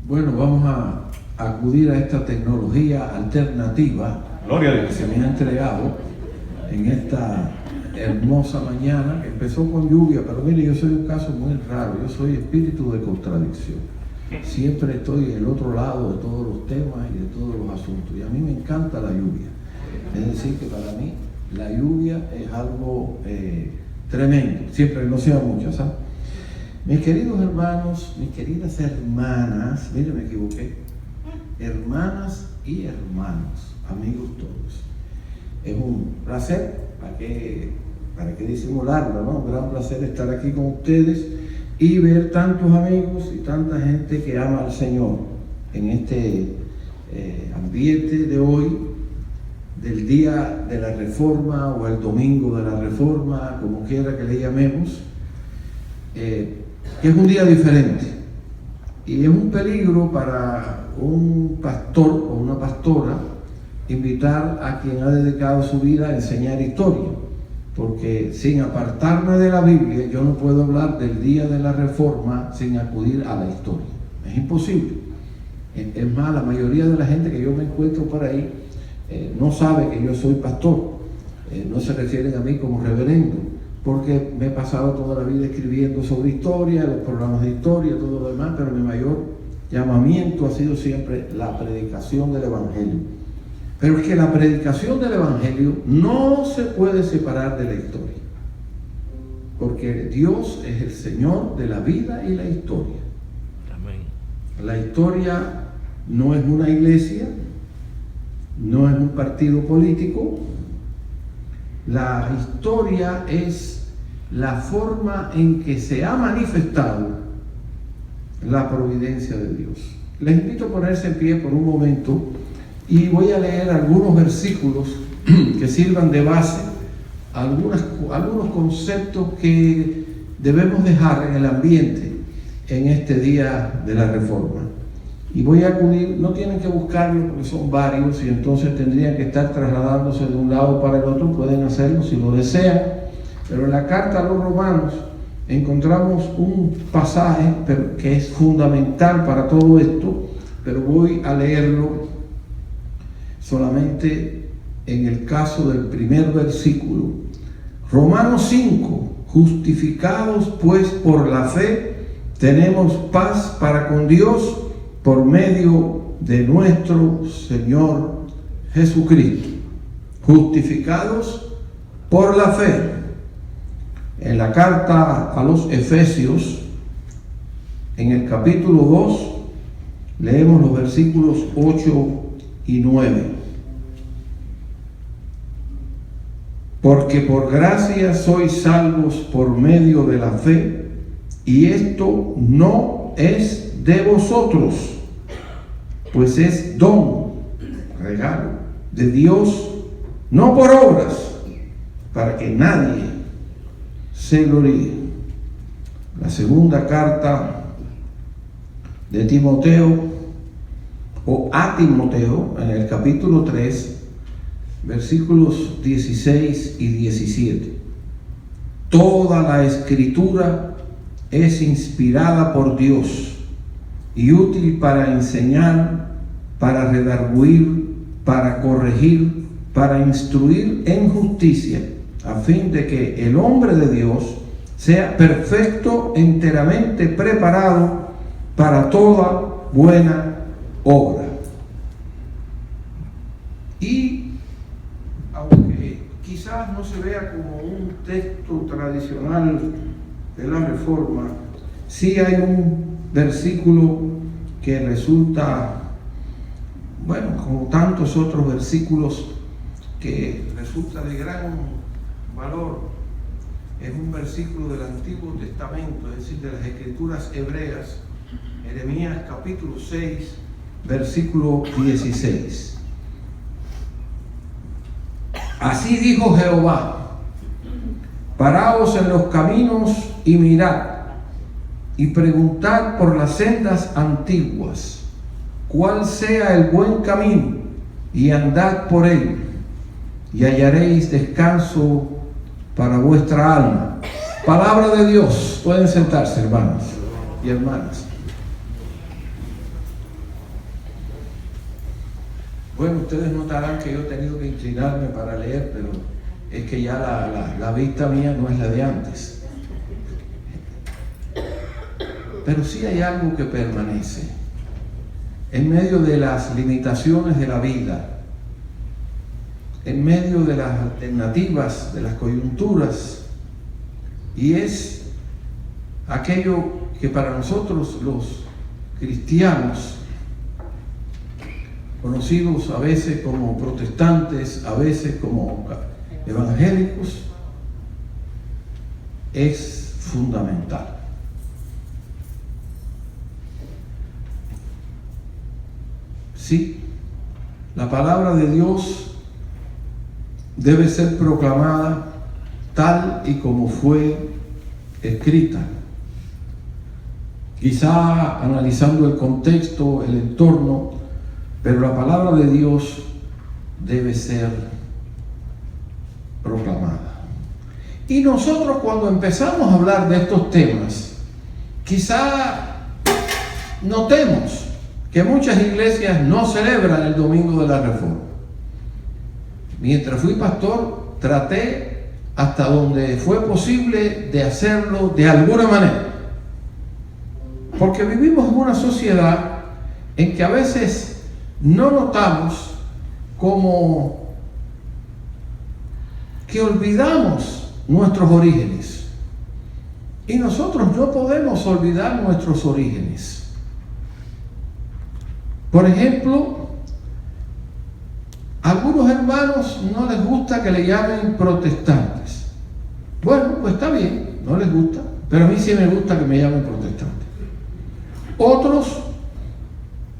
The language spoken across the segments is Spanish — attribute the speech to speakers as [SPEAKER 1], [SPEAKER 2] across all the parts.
[SPEAKER 1] Bueno, vamos a acudir a esta tecnología alternativa que se me ha entregado en esta hermosa mañana, que empezó con lluvia, pero mire, yo soy un caso muy raro, yo soy espíritu de contradicción. Siempre estoy en el otro lado de todos los temas y de todos los asuntos, y a mí me encanta la lluvia. Es decir, que para mí la lluvia es algo tremendo, siempre que no sea mucho, ¿sabes? Mis queridos hermanos, mis queridas hermanas, mire, me equivoqué, hermanas y hermanos, amigos todos. Es un placer, para que disimularlo, ¿no? Un gran placer estar aquí con ustedes y ver tantos amigos y tanta gente que ama al Señor en este ambiente de hoy, del día de la Reforma o el domingo de la Reforma, como quiera que le llamemos, que es un día diferente y es un peligro para un pastor o una pastora invitar a quien ha dedicado su vida a enseñar historia, porque sin apartarme de la Biblia yo no puedo hablar del día de la Reforma sin acudir a la historia, es imposible. Es más, la mayoría de la gente que yo me encuentro por ahí no sabe que yo soy pastor, no se refieren a mí como reverendo, porque me he pasado toda la vida escribiendo sobre historia, los programas de historia, todo lo demás, pero mi mayor llamamiento ha sido siempre la predicación del Evangelio. Pero es que la predicación del Evangelio no se puede separar de la historia, porque Dios es el Señor de la vida y la historia.
[SPEAKER 2] Amén.
[SPEAKER 1] La historia no es una iglesia, no es un partido político. La historia es la forma en que se ha manifestado la providencia de Dios. Les invito a ponerse en pie por un momento y voy a leer algunos versículos que sirvan de base a algunos conceptos que debemos dejar en el ambiente en este día de la Reforma. Y voy a acudir, no tienen que buscarlo porque son varios y entonces tendrían que estar trasladándose de un lado para el otro, pueden hacerlo si lo desean, pero en la carta a los Romanos encontramos un pasaje que es fundamental para todo esto, pero voy a leerlo solamente en el caso del primer versículo. Romanos 5, justificados pues por la fe, tenemos paz para con Dios por medio de nuestro Señor Jesucristo. Justificados por la fe. En la carta a los Efesios, en el capítulo 2, leemos los versículos 8 y 9. Porque por gracia sois salvos por medio de la fe, y esto no es de vosotros, pues es don, regalo de Dios, no por obras, para que nadie se gloríe. La segunda carta de Timoteo, o a Timoteo, en el capítulo 3, versículos 16 y 17. Toda la escritura es inspirada por Dios y útil para enseñar, para redarguir, para corregir, para instruir en justicia, a fin de que el hombre de Dios sea perfecto, enteramente preparado para toda buena obra. Y aunque quizás no se vea como un texto tradicional de la Reforma, sí hay un versículo que resulta, bueno, como tantos otros versículos, que resulta de gran valor. Es un versículo del Antiguo Testamento, es decir, de las Escrituras hebreas, Jeremías capítulo 6, versículo 16. Así dijo Jehová: paraos en los caminos y mirad, y preguntad por las sendas antiguas, cuál sea el buen camino, y andad por él, y hallaréis descanso para vuestra alma. Palabra de Dios. Pueden sentarse, hermanos y hermanas. Bueno, ustedes notarán que yo he tenido que inclinarme para leer, pero es que ya la vista mía no es la de antes. Pero sí hay algo que permanece en medio de las limitaciones de la vida, en medio de las alternativas, de las coyunturas, y es aquello que para nosotros los cristianos, conocidos a veces como protestantes, a veces como evangélicos, es fundamental. Sí, la palabra de Dios debe ser proclamada tal y como fue escrita. Quizá analizando el contexto, el entorno, pero la palabra de Dios debe ser proclamada. Y nosotros cuando empezamos a hablar de estos temas, quizá notemos que muchas iglesias no celebran el Domingo de la Reforma. Mientras fui pastor, traté hasta donde fue posible de hacerlo de alguna manera. Porque vivimos en una sociedad en que a veces no notamos como que olvidamos nuestros orígenes. Y nosotros no podemos olvidar nuestros orígenes. Por ejemplo, a algunos hermanos no les gusta que le llamen protestantes. Bueno, pues está bien, no les gusta, pero a mí sí me gusta que me llamen protestante. Otros,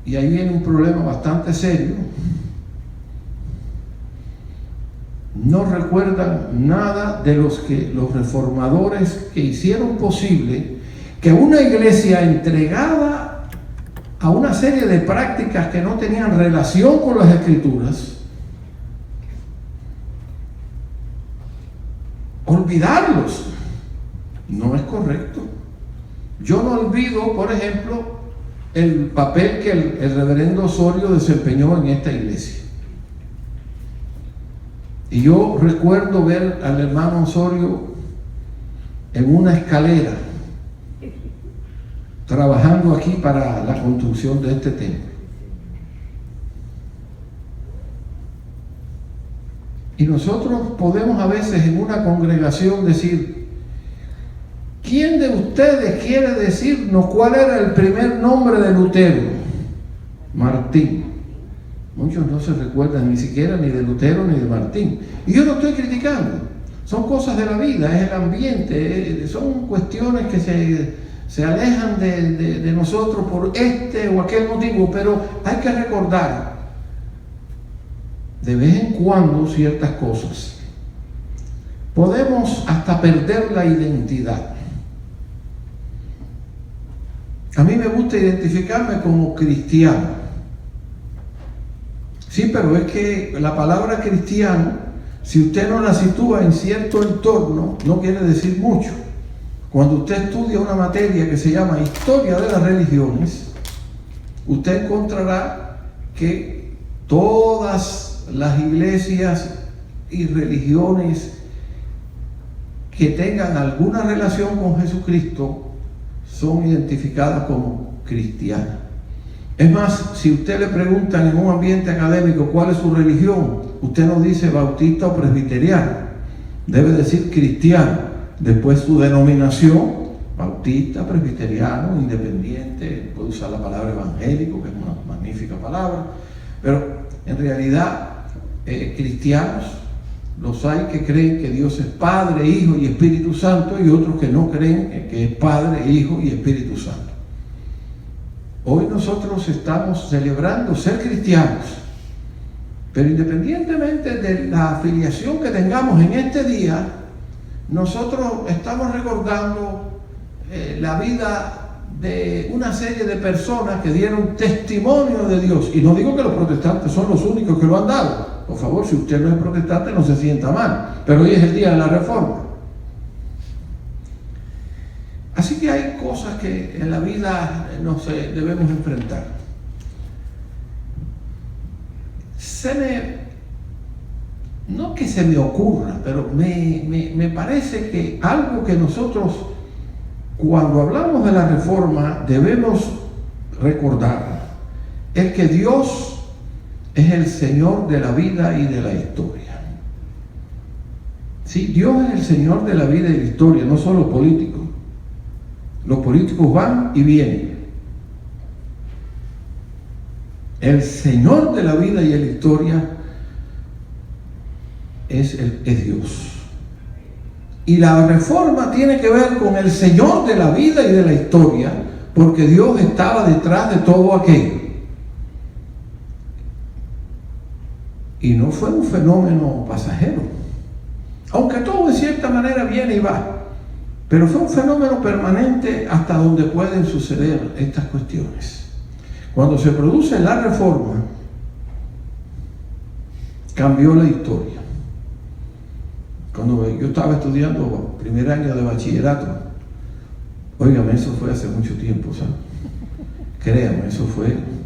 [SPEAKER 1] y ahí viene un problema bastante serio, no recuerdan nada de los reformadores que hicieron posible que una iglesia entregada a una serie de prácticas que no tenían relación con las Escrituras, olvidarlos no es correcto. Yo no olvido, por ejemplo, el papel que el reverendo Osorio desempeñó en esta iglesia. Y yo recuerdo ver al hermano Osorio en una escalera trabajando aquí para la construcción de este templo. Y nosotros podemos a veces en una congregación decir: ¿quién de ustedes quiere decirnos cuál era el primer nombre de Lutero? Martín. Muchos no se recuerdan ni siquiera ni de Lutero ni de Martín. Y yo no estoy criticando. Son cosas de la vida, es el ambiente, son cuestiones que se alejan de nosotros por este o aquel motivo, pero hay que recordar de vez en cuando ciertas cosas. Podemos hasta perder la identidad. A mí me gusta identificarme como cristiano. Sí, pero es que la palabra cristiano, si usted no la sitúa en cierto entorno, no quiere decir mucho. Cuando usted estudia una materia que se llama Historia de las Religiones, usted encontrará que todas las iglesias y religiones que tengan alguna relación con Jesucristo son identificadas como cristianas. Es más, si usted le preguntan en un ambiente académico cuál es su religión, usted no dice bautista o presbiteriano, debe decir cristiano. Después su denominación, bautista, presbiteriano, independiente, puede usar la palabra evangélico, que es una magnífica palabra, pero en realidad cristianos los hay que creen que Dios es Padre, Hijo y Espíritu Santo, y otros que no creen que es Padre, Hijo y Espíritu Santo. Hoy nosotros estamos celebrando ser cristianos, pero independientemente de la afiliación que tengamos en este día, nosotros estamos recordando la vida de una serie de personas que dieron testimonio de Dios. Y no digo que los protestantes son los únicos que lo han dado. Por favor, si usted no es protestante, no se sienta mal. Pero hoy es el día de la Reforma. Así que hay cosas que en la vida debemos enfrentar. no que se me ocurra, pero me parece que algo que nosotros, cuando hablamos de la reforma, debemos recordar es que Dios es el Señor de la vida y de la historia. Sí, Dios es el Señor de la vida y de la historia, no son los políticos. Los políticos van y vienen. El Señor de la vida y de la historia es Dios. Y la reforma tiene que ver con el Señor de la vida y de la historia, porque Dios estaba detrás de todo aquello. Y no fue un fenómeno pasajero, aunque todo de cierta manera viene y va, pero fue un fenómeno permanente hasta donde pueden suceder estas cuestiones. Cuando se produce la reforma, cambió la historia. Cuando yo estaba estudiando primer año de bachillerato, óigame, eso fue hace mucho tiempo, ¿sabes? Créame, eso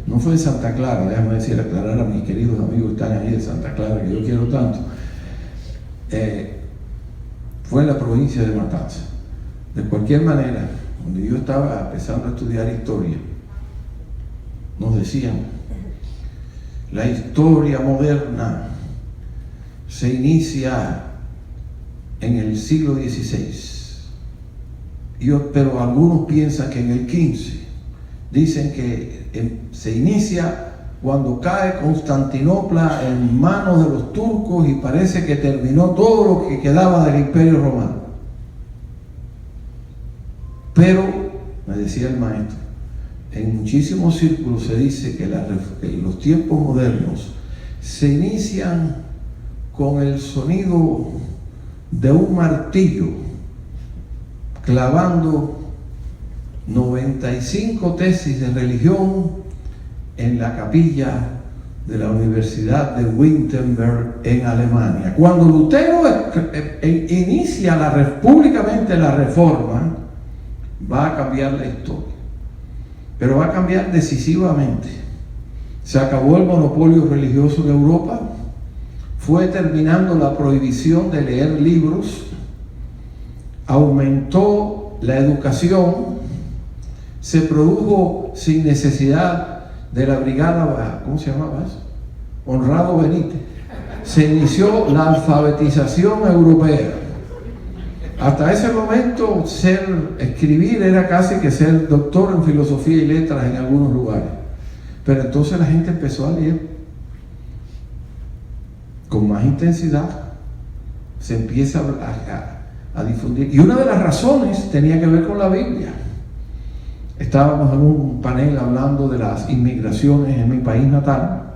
[SPEAKER 1] no fue de Santa Clara, déjame decir, aclarar a mis queridos amigos que están ahí de Santa Clara, que yo quiero tanto. Fue en la provincia de Matanzas. De cualquier manera, cuando yo estaba empezando a estudiar historia, nos decían, la historia moderna se inicia en el siglo XVI, pero algunos piensan que en el XV. Dicen que se inicia cuando cae Constantinopla en manos de los turcos y parece que terminó todo lo que quedaba del Imperio Romano. Pero, me decía el maestro, en muchísimos círculos se dice que los tiempos modernos se inician con el sonido de un martillo clavando 95 tesis de religión en la capilla de la Universidad de Wittenberg en Alemania. Cuando Lutero inicia públicamente la reforma, va a cambiar la historia, pero va a cambiar decisivamente. Se acabó el monopolio religioso en Europa, fue terminando la prohibición de leer libros, aumentó la educación, se produjo sin necesidad de la brigada, ¿cómo se llamaba eso? Honrado Benítez. Se inició la alfabetización europea. Hasta ese momento escribir era casi que ser doctor en filosofía y letras en algunos lugares. Pero entonces la gente empezó a leer con más intensidad, se empieza a difundir. Y una de las razones tenía que ver con la Biblia. Estábamos en un panel hablando de las inmigraciones en mi país natal,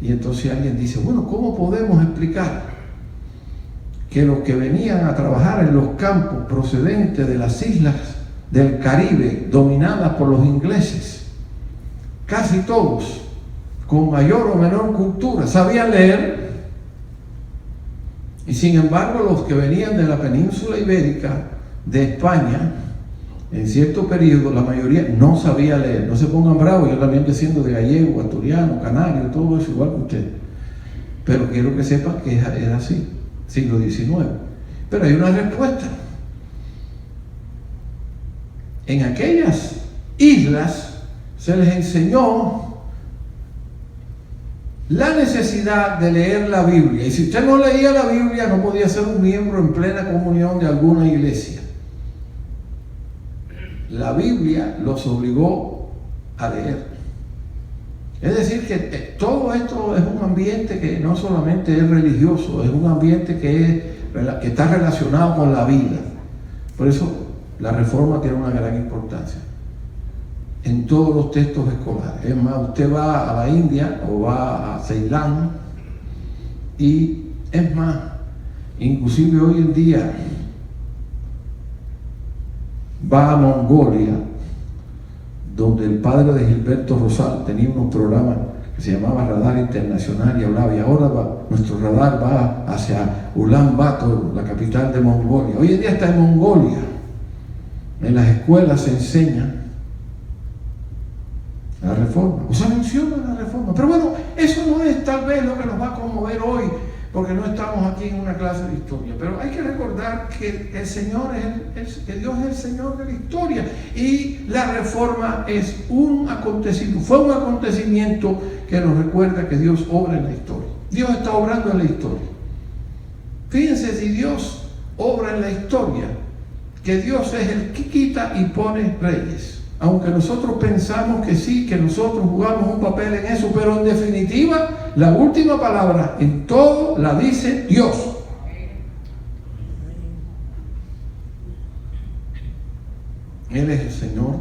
[SPEAKER 1] y entonces alguien dice, bueno, ¿cómo podemos explicar que los que venían a trabajar en los campos procedentes de las islas del Caribe dominadas por los ingleses, casi todos con mayor o menor cultura, sabían leer? Y sin embargo los que venían de la península ibérica, de España, en cierto periodo, la mayoría no sabía leer. No se pongan bravos, yo también desciendo de gallego, asturiano, canario, todo eso igual que ustedes. Pero quiero que sepan que era así, siglo XIX. Pero hay una respuesta. En aquellas islas se les enseñó la necesidad de leer la Biblia. Y si usted no leía la Biblia, no podía ser un miembro en plena comunión de alguna iglesia. La Biblia los obligó a leer. Es decir, que todo esto es un ambiente que no solamente es religioso, es un ambiente que está relacionado con la vida. Por eso la reforma tiene una gran importancia en todos los textos escolares. Es más, usted va a la India o va a Ceilán, y es más, inclusive hoy en día va a Mongolia, donde el padre de Gilberto Rosal tenía unos programas que se llamaba Radar Internacional y hablaba, y ahora nuestro radar va hacia Ulan Bator, la capital de Mongolia. Hoy en día está en Mongolia. En las escuelas se enseña la reforma, o se menciona la reforma. Pero bueno, Eso no es tal vez lo que nos va a conmover hoy, porque no estamos aquí en una clase de historia, pero hay que recordar que el Señor que Dios es el Señor de la historia, y la reforma es un acontecimiento, fue un acontecimiento que nos recuerda que Dios obra en la historia. Dios está obrando en la historia. Fíjense, si Dios obra en la historia, que Dios es el que quita y pone reyes. Aunque nosotros pensamos que sí, que nosotros jugamos un papel en eso, pero en definitiva, la última palabra en todo la dice Dios. Él es el Señor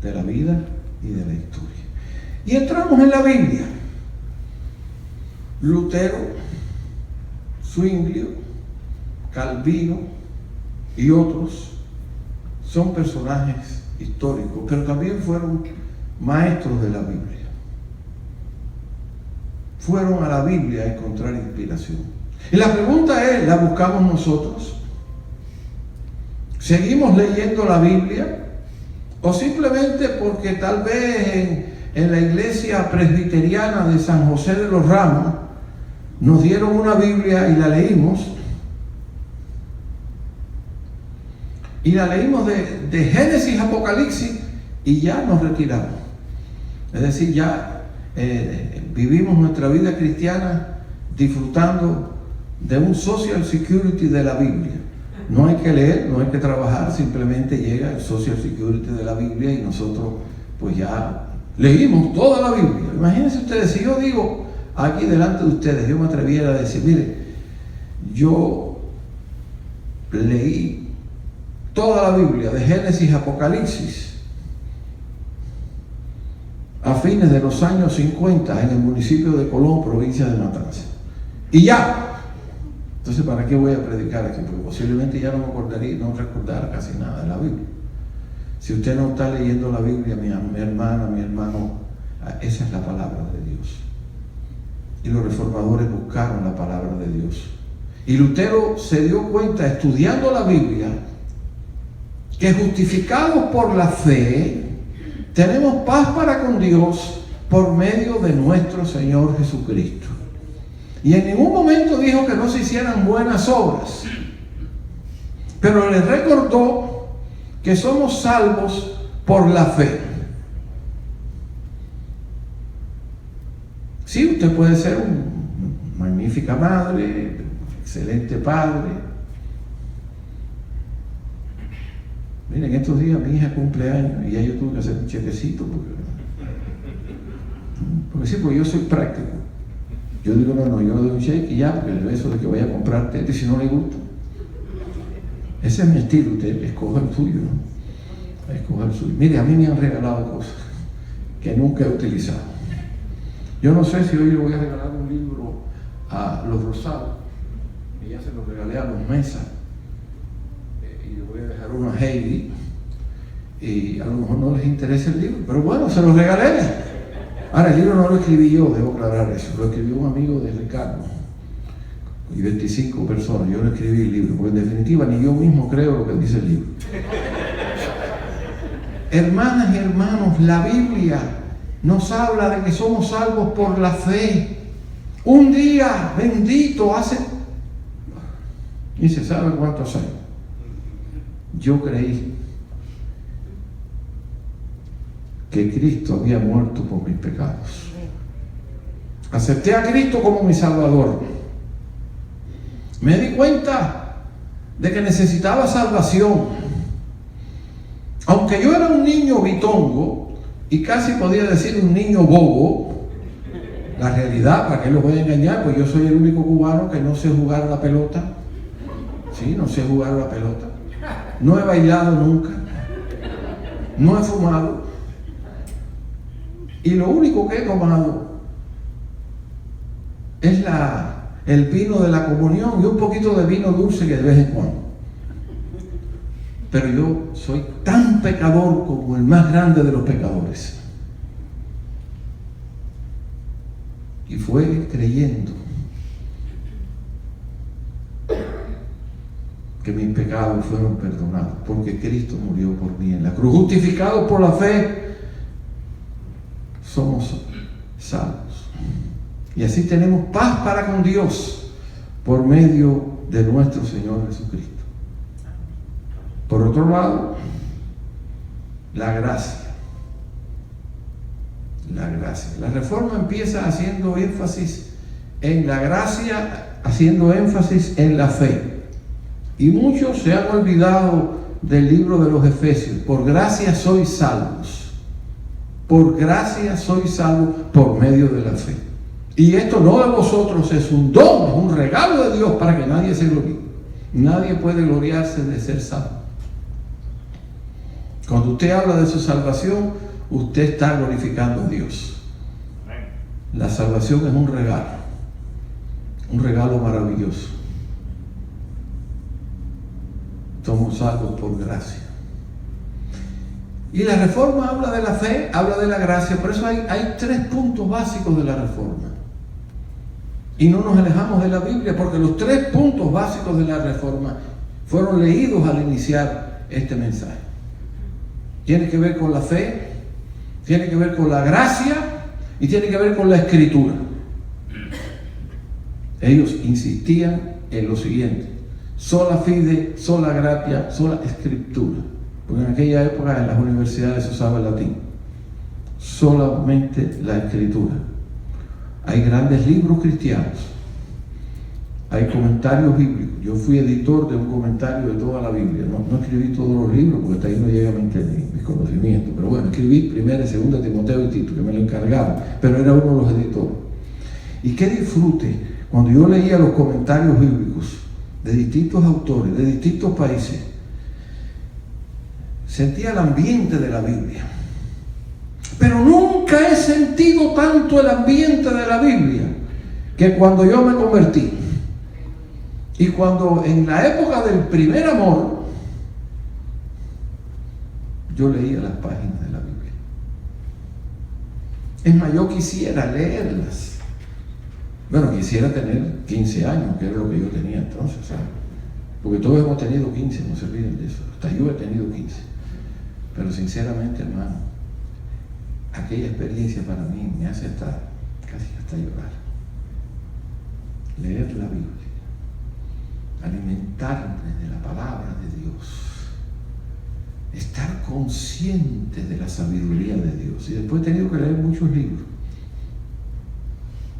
[SPEAKER 1] de la vida y de la historia. Y entramos en la Biblia. Lutero, Zwinglio, Calvino y otros son personajes históricos, pero también fueron maestros de la Biblia. Fueron a la Biblia a encontrar inspiración. Y la pregunta es, ¿la buscamos nosotros? ¿Seguimos leyendo la Biblia? ¿O simplemente porque tal vez en la iglesia presbiteriana de San José de los Ramos nos dieron una Biblia y la leímos? Y la leímos de Génesis a Apocalipsis y ya nos retiramos. Es decir, ya vivimos nuestra vida cristiana disfrutando de un social security de la Biblia. No hay que leer, no hay que trabajar, simplemente llega el social security de la Biblia y nosotros pues ya leímos toda la Biblia. Imagínense ustedes, si yo digo aquí delante de ustedes, yo me atreviera a decir, mire, yo leí toda la Biblia, de Génesis a Apocalipsis, a fines de los años 50 en el municipio de Colón, provincia de Matanzas. Y ya. Entonces, ¿para qué voy a predicar aquí? Porque posiblemente ya no me acordaría, no recordar casi nada de la Biblia. Si usted no está leyendo la Biblia, mi hermana, mi hermano, esa es la palabra de Dios. Y los reformadores buscaron la palabra de Dios. Y Lutero se dio cuenta, estudiando la Biblia, que justificados por la fe, tenemos paz para con Dios por medio de nuestro Señor Jesucristo. Y en ningún momento dijo que no se hicieran buenas obras, pero les recordó que somos salvos por la fe. Sí, usted puede ser una magnífica madre, excelente padre. Miren, estos días mi hija cumple años y ya yo tuve que hacer un chequecito porque sí, porque yo soy práctico. Yo digo, no, yo le doy un cheque y ya, porque eso de que vaya a comprar tete si no le gusta. Ese es mi estilo, usted escoja el suyo, ¿no? Escoja el suyo. Mire, a mí me han regalado cosas que nunca he utilizado. Yo no sé si hoy le voy a regalar un libro a los Rosados, y ya se los regalé a los Mesa. Y le voy a dejar uno a Heidi, y a lo mejor no les interesa el libro, pero bueno, se los regalé. Ahora, el libro no lo escribí yo, debo aclarar eso, lo escribió un amigo de Ricardo, y 25 personas, yo no escribí el libro, porque en definitiva ni yo mismo creo lo que dice el libro. Hermanas y hermanos, la Biblia nos habla de que somos salvos por la fe. Un día bendito hace, y se sabe cuántos años, yo creí que Cristo había muerto por mis pecados. Acepté a Cristo como mi Salvador. Me di cuenta de que necesitaba salvación. Aunque yo era un niño bitongo y casi podía decir un niño bobo, la realidad, ¿para qué los voy a engañar? Pues yo soy el único cubano que no sé jugar a la pelota. Sí, no sé jugar a la pelota. No he bailado nunca. No he fumado. Y lo único que he tomado es el vino de la comunión y un poquito de vino dulce que de vez en cuando. Pero yo soy tan pecador como el más grande de los pecadores. Y fue creyendo que mis pecados fueron perdonados, porque Cristo murió por mí en la cruz. Justificados por la fe, somos salvos. Y así tenemos paz para con Dios por medio de nuestro Señor Jesucristo. Por otro lado, la gracia. La gracia. La Reforma empieza haciendo énfasis en la gracia, haciendo énfasis en la fe. Y muchos se han olvidado del libro de los Efesios. Por gracia sois salvos. Por gracia sois salvos por medio de la fe. Y esto no de vosotros, es un don, es un regalo de Dios para que nadie se gloríe. Nadie puede gloriarse de ser salvo. Cuando usted habla de su salvación, usted está glorificando a Dios. La salvación es un regalo maravilloso. Somos salvos por gracia. Y la Reforma habla de la fe, habla de la gracia. Por eso hay 3 puntos básicos de la Reforma. Y no nos alejamos de la Biblia, porque los 3 puntos básicos de la Reforma fueron leídos al iniciar este mensaje. Tiene que ver con la fe, tiene que ver con la gracia y tiene que ver con la escritura. Ellos insistían en lo siguiente: sola fide, sola gratia, sola escritura. Porque en aquella época en las universidades se usaba el latín. Solamente la escritura. Hay grandes libros cristianos, hay comentarios bíblicos. Yo fui editor de un comentario de toda la Biblia. No escribí todos los libros porque hasta ahí no llega mis conocimientos, pero bueno, escribí 1 y 2 Timoteo y Tito, que me lo encargaban, pero era uno de los editores. Y qué disfrute cuando yo leía los comentarios bíblicos de distintos autores, de distintos países. Sentía el ambiente de la Biblia. Pero nunca he sentido tanto el ambiente de la Biblia que cuando yo me convertí. Y cuando en la época del primer amor, yo leía las páginas de la Biblia. Es más, yo quisiera leerlas. Bueno, quisiera tener 15 años, que era lo que yo tenía entonces, ¿sabes? Porque todos hemos tenido 15, no se olviden de eso. Hasta yo he tenido 15. Pero sinceramente, hermano, aquella experiencia para mí me hace casi hasta llorar. Leer la Biblia, alimentarme de la palabra de Dios, estar consciente de la sabiduría de Dios. Y después he tenido que leer muchos libros.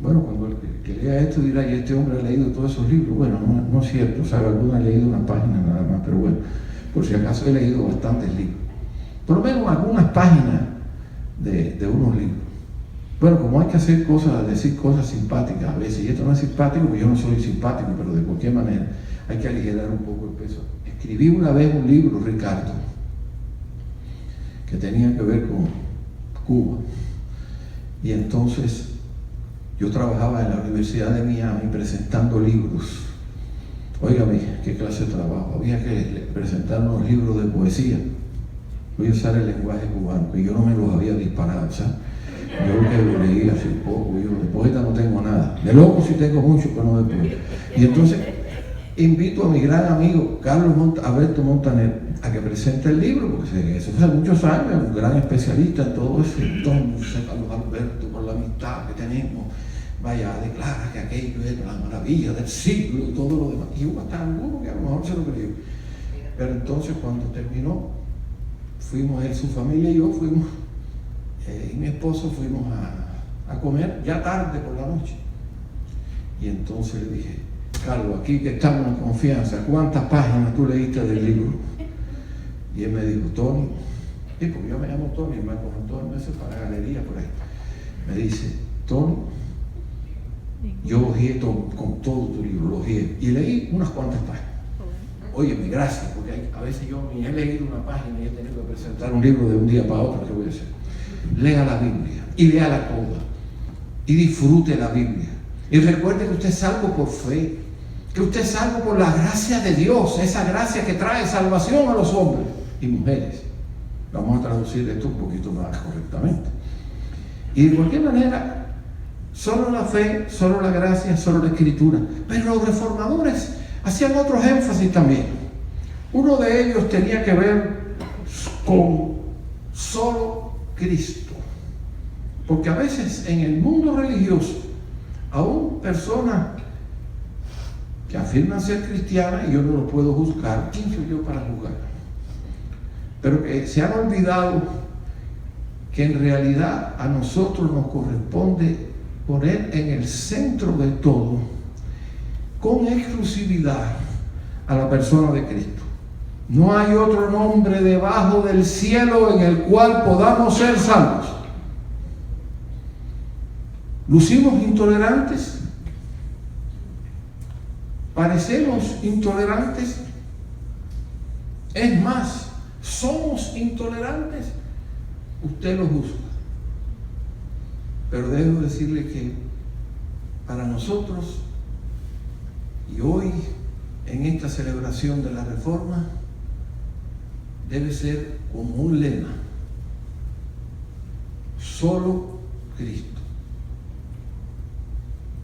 [SPEAKER 1] Bueno, cuando el que lea esto dirá: y este hombre ha leído todos esos libros. Bueno, no es cierto, ¿sabe? Algunos han leído una página nada más, pero bueno, por si acaso he leído bastantes libros. Por lo menos algunas páginas de unos libros. Bueno, como hay que hacer cosas, decir cosas simpáticas a veces, y esto no es simpático porque yo no soy simpático, pero de cualquier manera hay que aligerar un poco el peso. Escribí una vez un libro, Ricardo, que tenía que ver con Cuba. Y entonces yo trabajaba en la Universidad de Miami presentando libros. Óigame, qué clase de trabajo. Había que presentar unos libros de poesía. Voy a usar el lenguaje cubano, que yo no me los había disparado, ¿sabes? Yo que lo leí hace poco, yo de poeta no tengo nada. De loco sí tengo mucho, pero no de poeta. Y entonces invito a mi gran amigo Carlos Alberto Montaner a que presente el libro, porque eso hace muchos años, es un gran especialista en todo eso. Entonces, Carlos Alberto, por la amistad que tenemos, vaya, declara que aquello es la maravilla del siglo y todo lo demás. Y hubo hasta alguno que a lo mejor se lo creyó. Pero entonces, cuando terminó, fuimos él, su familia y yo fuimos, y mi esposo fuimos a comer ya tarde por la noche. Y entonces le dije: Carlos, aquí que estamos en confianza, ¿cuántas páginas tú leíste del libro? Y él me dijo: Tony, y porque yo me llamo Tony, me comentó en meses para la galería por ahí. Me dice: Tony, yo ojeé con todo tu libro, lo ojeé y leí unas cuantas páginas. Óyeme, gracias, porque a veces yo ni he leído una página y he tenido que presentar un libro de un día para otro. ¿Qué voy a hacer? Lea la Biblia y léala toda y disfrute la Biblia. Y recuerde que usted es salvo por fe, que usted es salvo por la gracia de Dios, esa gracia que trae salvación a los hombres y mujeres. Vamos a traducir esto un poquito más correctamente. Y de cualquier manera, solo la fe, solo la gracia, solo la escritura. Pero los reformadores hacían otros énfasis también. Uno de ellos tenía que ver con solo Cristo. Porque a veces en el mundo religioso Aún personas que afirman ser cristianas, y yo no lo puedo juzgar, ¿quién soy yo para juzgar? Pero que se han olvidado que en realidad a nosotros nos corresponde poner en el centro de todo, con exclusividad, a la persona de Cristo. No hay otro nombre debajo del cielo en el cual podamos ser salvos. ¿Lucimos intolerantes? ¿Parecemos intolerantes? Es más, ¿somos intolerantes? Usted lo juzga. Pero debo decirle que para nosotros, y hoy en esta celebración de la Reforma, debe ser como un lema: solo Cristo.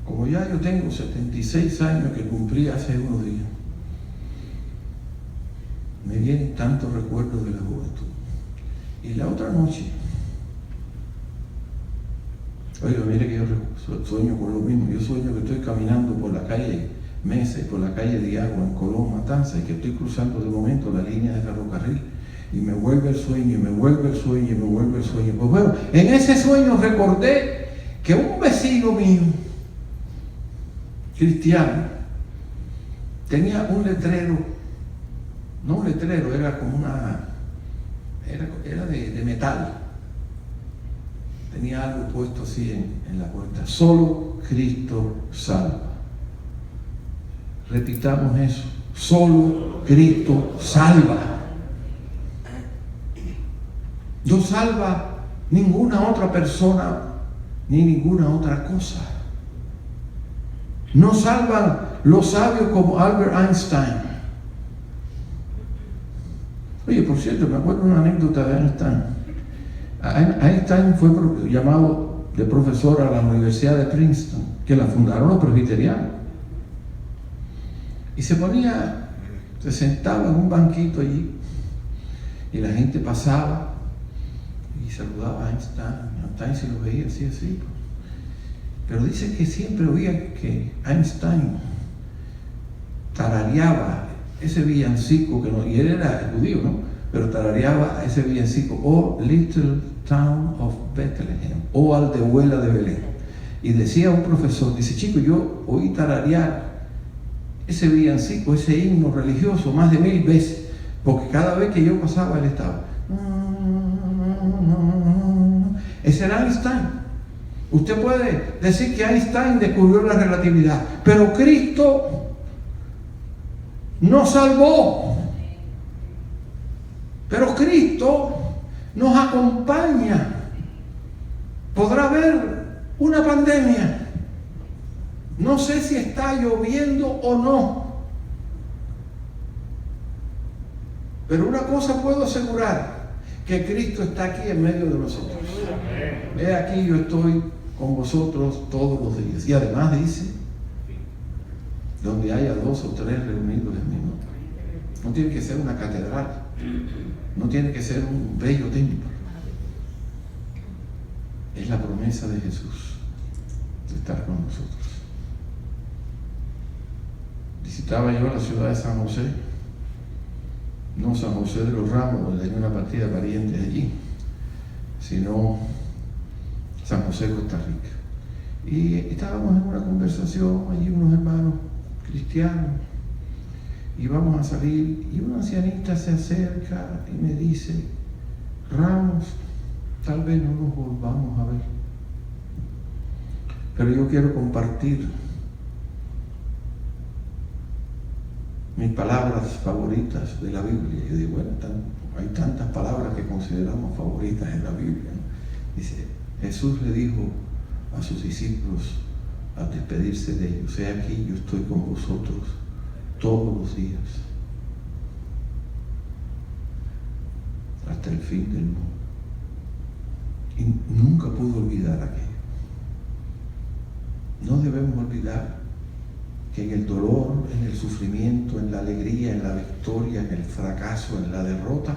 [SPEAKER 1] Como ya yo tengo 76 años que cumplí hace unos días, me vienen tantos recuerdos de la juventud. Y la otra noche, oiga, mire que yo sueño con lo mismo. Yo sueño que estoy caminando por la calle Mesa y por la calle Diagua en Colón, Matanza, y que estoy cruzando de momento la línea de ferrocarril, y me vuelve el sueño, y me vuelve el sueño, y me vuelve el sueño. Pues bueno, en ese sueño recordé que un vecino mío, cristiano, tenía un letrero, no un letrero, era como era de metal. Tenía algo puesto así en la puerta: solo Cristo salva. Repitamos eso: solo Cristo salva. No salva ninguna otra persona ni ninguna otra cosa. No salvan los sabios como Albert Einstein. Oye, por cierto, me acuerdo una anécdota de Einstein. Einstein fue llamado de profesor a la Universidad de Princeton, que la fundaron los presbiterianos. Y se sentaba en un banquito allí, y la gente pasaba y saludaba a Einstein. Einstein se lo veía así. Pero dice que siempre oía que Einstein tarareaba ese villancico, y él era judío, ¿no? Pero tarareaba ese villancico: "Oh little town of Bethlehem", "Oh aldehuela de Belén. Y decía un profesor, dice: chico, yo oí tararear ese villancico, ese himno religioso, más de 1000 veces, porque cada vez que yo pasaba él estaba. Ese era Einstein. Usted puede decir que Einstein descubrió la relatividad, pero Cristo nos salvó. Pero Cristo nos acompaña. Podrá haber una pandemia. No sé si está lloviendo o no. Pero una cosa puedo asegurar: que Cristo está aquí en medio de nosotros. He aquí, yo estoy con vosotros todos los días. Y además dice: donde haya 2 o 3 reunidos en mi nombre. No tiene que ser una catedral, no tiene que ser un bello templo. Es la promesa de Jesús de estar con nosotros. Visitaba yo la ciudad de San José, no San José de los Ramos, donde hay una partida de parientes allí, sino San José, Costa Rica. Y estábamos en una conversación allí, unos hermanos cristianos, y vamos a salir, y una ancianita se acerca y me dice: Ramos, tal vez no nos volvamos a ver, pero yo quiero compartir mis palabras favoritas de la Biblia. Y yo digo: bueno, hay tantas palabras que consideramos favoritas en la Biblia, ¿no? Dice: Jesús le dijo a sus discípulos al despedirse de ellos: he aquí, yo estoy con vosotros todos los días hasta el fin del mundo. Y nunca pude olvidar aquello. No debemos olvidar que en el dolor, en el sufrimiento, en la alegría, en la victoria, en el fracaso, en la derrota,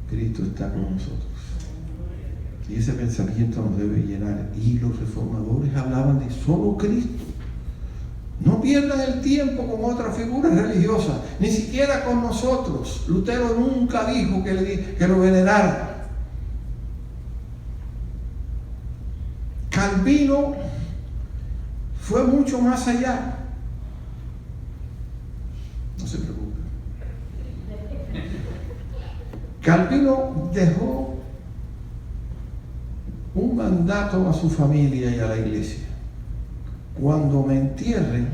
[SPEAKER 1] Cristo está con nosotros. Y ese pensamiento nos debe llenar. Y los reformadores hablaban de solo Cristo. No pierdan el tiempo con otras figuras religiosas, ni siquiera con nosotros. Lutero nunca dijo que lo veneraran. Calvino fue mucho más allá. No se preocupen. Calvino dejó un mandato a su familia y a la iglesia. Cuando me entierren,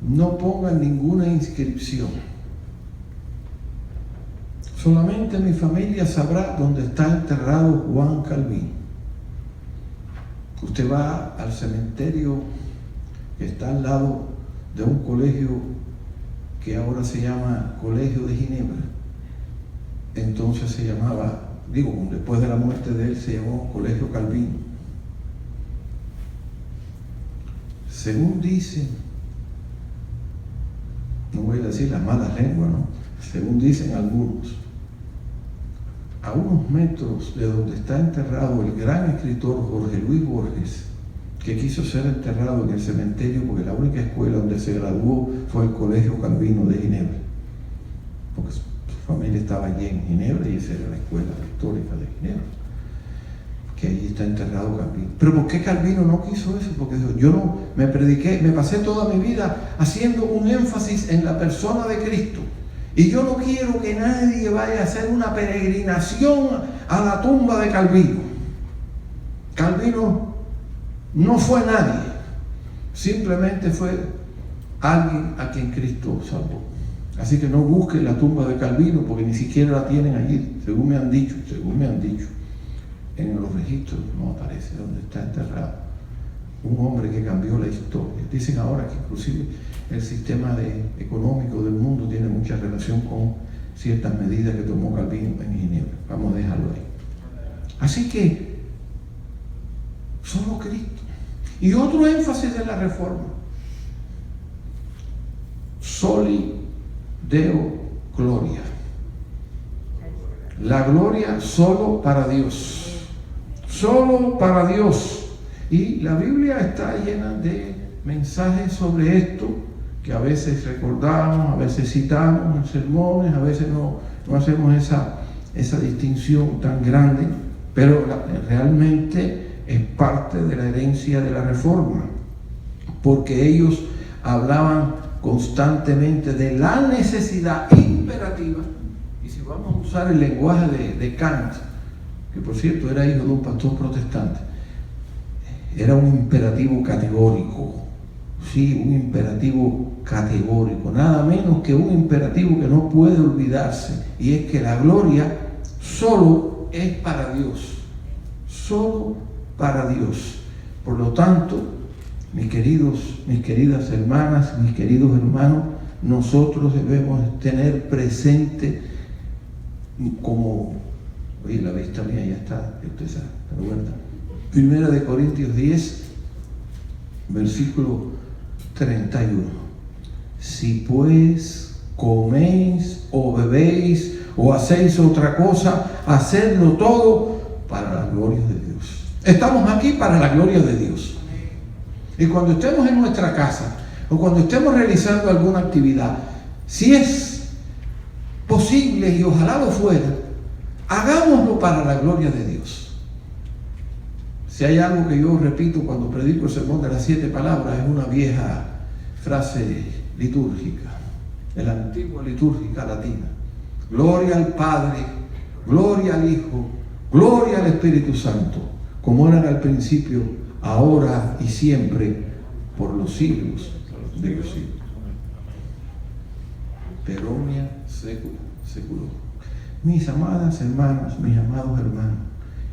[SPEAKER 1] no pongan ninguna inscripción. Solamente mi familia sabrá dónde está enterrado Juan Calvino. Usted va al cementerio que está al lado de un colegio que ahora se llama Colegio de Ginebra. Entonces se llamaba, después de la muerte de él se llamó Colegio Calvino. Según dicen, no voy a decir las malas lenguas, ¿no? Según dicen algunos, a unos metros de donde está enterrado el gran escritor Jorge Luis Borges, que quiso ser enterrado en el cementerio porque la única escuela donde se graduó fue el Colegio Calvino de Ginebra, porque su familia estaba allí en Ginebra y esa era la escuela histórica de Ginebra, que allí está enterrado Calvino. Pero ¿por qué Calvino no quiso eso? Porque dijo, yo no me pasé toda mi vida haciendo un énfasis en la persona de Cristo, y yo no quiero que nadie vaya a hacer una peregrinación a la tumba de Calvino. Calvino no fue nadie, simplemente fue alguien a quien Cristo salvó. Así que no busquen la tumba de Calvino porque ni siquiera la tienen allí, según me han dicho. En los registros no aparece donde está enterrado un hombre que cambió la historia. Dicen ahora que inclusive el sistema económico del mundo tiene mucha relación con ciertas medidas que tomó Calvino en Ginebra. Vamos a dejarlo ahí. Así que solo Cristo. Y otro énfasis de la Reforma: Soli Deo Gloria. La gloria solo para Dios. Solo para Dios. Y la Biblia está llena de mensajes sobre esto, que a veces recordamos, a veces citamos en sermones, a veces no hacemos esa distinción tan grande, pero realmente es parte de la herencia de la Reforma, porque ellos hablaban constantemente de la necesidad imperativa. Y si vamos a usar el lenguaje de Kant, que por cierto era hijo de un pastor protestante, era un imperativo categórico. Sí, un imperativo categórico, nada menos que un imperativo que no puede olvidarse, y es que la gloria solo es para Dios, solo para Dios. Por lo tanto, mis queridas hermanas, mis queridos hermanos, nosotros debemos tener presente, como, oye, la vista mía ya está, usted sabe, pero bueno, 1 Corintios 10, versículo 31. Si pues coméis o bebéis o hacéis otra cosa, hacedlo todo para la gloria de Dios. Estamos aquí para la gloria de Dios. Y cuando estemos en nuestra casa o cuando estemos realizando alguna actividad, si es posible y ojalá lo fuera, hagámoslo para la gloria de Dios. Si hay algo que yo repito cuando predico el sermón de las 7 palabras, es una vieja frase litúrgica, de la antigua litúrgica latina: gloria al Padre, gloria al Hijo, gloria al Espíritu Santo, como eran al principio, ahora y siempre, por los siglos de los siglos. Peronia secula seculorum. Mis amadas hermanas, mis amados hermanos,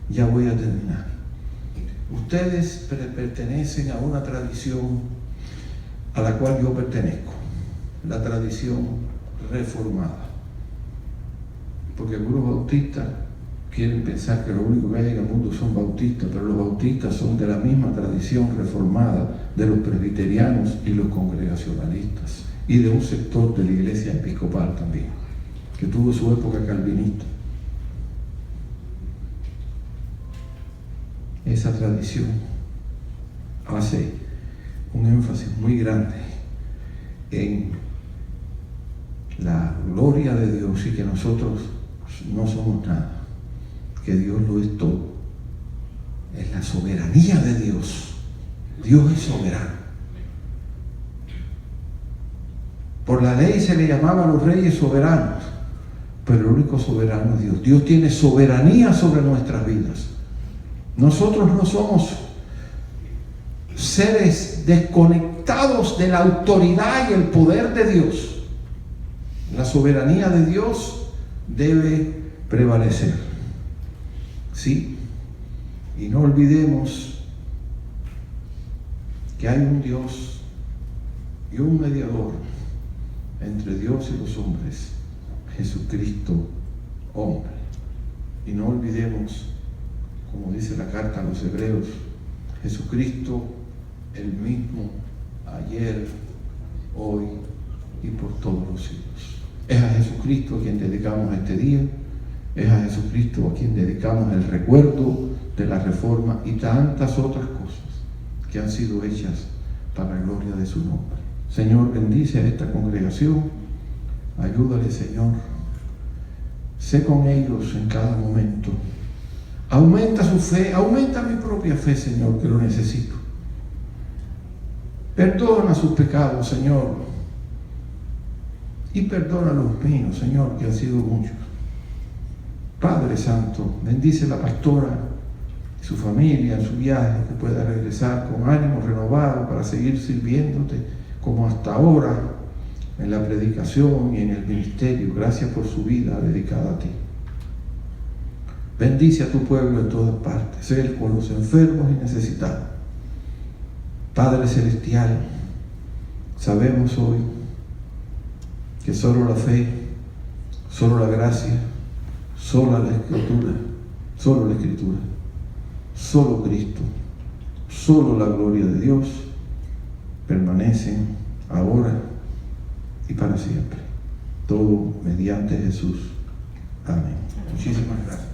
[SPEAKER 1] ya voy a terminar. Ustedes pertenecen a una tradición a la cual yo pertenezco, la tradición reformada. Porque algunos bautistas quieren pensar que lo único que hay en el mundo son bautistas, pero los bautistas son de la misma tradición reformada de los presbiterianos y los congregacionalistas, y de un sector de la iglesia episcopal también, que tuvo su época calvinista. esa tradición hace un énfasis muy grande en la gloria de Dios y que nosotros no somos nada, que Dios lo es todo. Es la soberanía de Dios. Dios es soberano. Por la ley se le llamaba a los reyes soberanos, pero el único soberano es Dios. Dios tiene soberanía sobre nuestras vidas. Nosotros no somos seres desconectados de la autoridad y el poder de Dios. La soberanía de Dios debe prevalecer. ¿Sí? Y no olvidemos que hay un Dios y un mediador entre Dios y los hombres, Jesucristo, hombre. Y no olvidemos, como dice la carta a los Hebreos, Jesucristo el mismo ayer, hoy y por todos los siglos. Es a Jesucristo a quien dedicamos este día, es a Jesucristo a quien dedicamos el recuerdo de la reforma y tantas otras cosas que han sido hechas para la gloria de su nombre. Señor, bendice a esta congregación, ayúdale, Señor, sé con ellos en cada momento, aumenta su fe, aumenta mi propia fe, Señor, que lo necesito. Perdona sus pecados, Señor, y perdona los míos, Señor, que han sido muchos. Padre Santo, bendice a la pastora y su familia en su viaje, que pueda regresar con ánimo renovado para seguir sirviéndote como hasta ahora en la predicación y en el ministerio. Gracias por su vida dedicada a ti. Bendice a tu pueblo en todas partes, él con los enfermos y necesitados. Padre Celestial, sabemos hoy que solo la fe, solo la gracia, solo la Escritura, solo Cristo, solo la gloria de Dios permanecen ahora y para siempre. Todo mediante Jesús. Amén. Muchísimas gracias.